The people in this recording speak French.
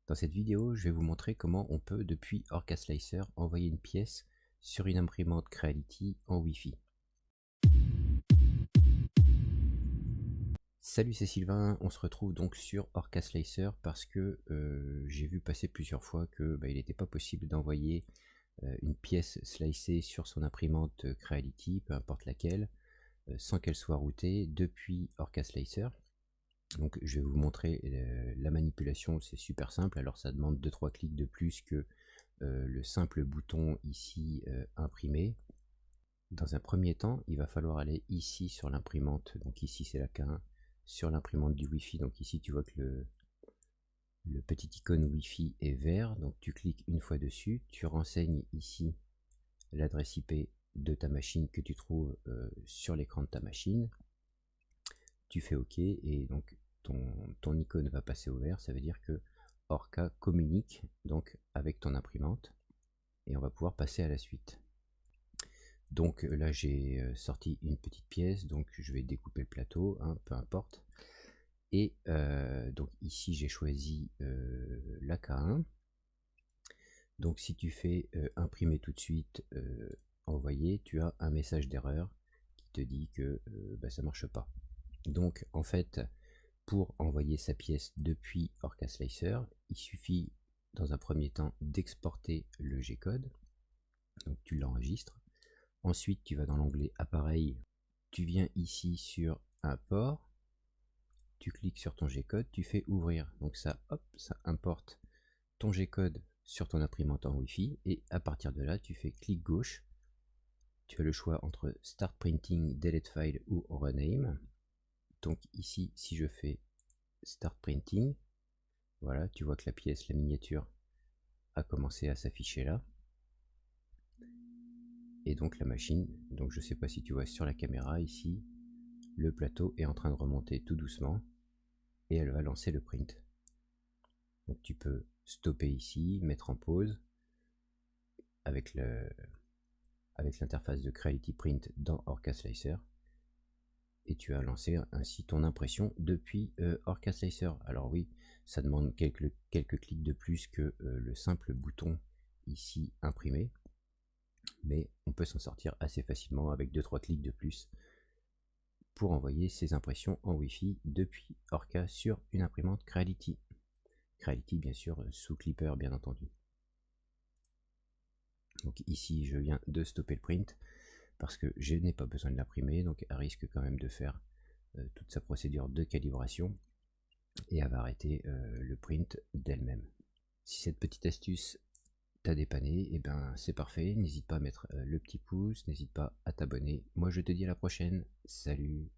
Dans cette vidéo, je vais vous montrer comment on peut, depuis Orca Slicer, envoyer une pièce sur une imprimante Creality en Wi-Fi. Salut, c'est Sylvain, on se retrouve donc sur Orca Slicer parce que j'ai vu passer plusieurs fois que il n'était pas possible d'envoyer une pièce slicée sur son imprimante Creality, peu importe laquelle, sans qu'elle soit routée depuis Orca Slicer. Donc je vais vous montrer la manipulation, c'est super simple. Alors ça demande 2-3 clics de plus que le simple bouton ici imprimer. Dans un premier temps, il va falloir aller ici sur l'imprimante, donc ici c'est la K1, sur l'imprimante du Wi-Fi. Donc ici tu vois que le petit icône Wi-Fi est vert, donc tu cliques une fois dessus, tu renseignes ici l'adresse IP de ta machine que tu trouves sur l'écran de ta machine. Tu fais OK et donc ton icône va passer au vert, ça veut dire que Orca communique donc avec ton imprimante et on va pouvoir passer à la suite. Donc là j'ai sorti une petite pièce, donc je vais découper le plateau, hein, peu importe. Et donc ici j'ai choisi la K1. Donc si tu fais imprimer tout de suite, envoyer, tu as un message d'erreur qui te dit que ça marche pas. Donc en fait, pour envoyer sa pièce depuis Orca Slicer, il suffit dans un premier temps d'exporter le G-code. Donc tu l'enregistres. Ensuite, tu vas dans l'onglet appareil, tu viens ici sur import, tu cliques sur ton G-code, tu fais ouvrir. Donc ça, hop, ça importe ton G-code sur ton imprimante en Wi-Fi et à partir de là, tu fais clic gauche. Tu as le choix entre Start Printing, Delete File ou Rename. Donc ici, si je fais Start Printing, voilà, tu vois que la pièce, la miniature, a commencé à s'afficher là. Et donc la machine, donc je sais pas si tu vois sur la caméra ici, le plateau est en train de remonter tout doucement et elle va lancer le print. Donc tu peux stopper ici, mettre en pause avec l'interface de Creality Print dans Orca Slicer et tu as lancé ainsi ton impression depuis Orca Slicer. Alors oui, ça demande quelques clics de plus que le simple bouton ici imprimer, mais on peut s'en sortir assez facilement avec 2-3 clics de plus pour envoyer ses impressions en Wi-Fi depuis Orca sur une imprimante Creality. Creality bien sûr sous Clipper bien entendu. Donc ici je viens de stopper le print parce que je n'ai pas besoin de l'imprimer, donc elle risque quand même de faire toute sa procédure de calibration et elle va arrêter le print d'elle-même. Si cette petite astuce t'a dépanné, et ben c'est parfait, n'hésite pas à mettre le petit pouce, n'hésite pas à t'abonner. Moi je te dis à la prochaine, salut.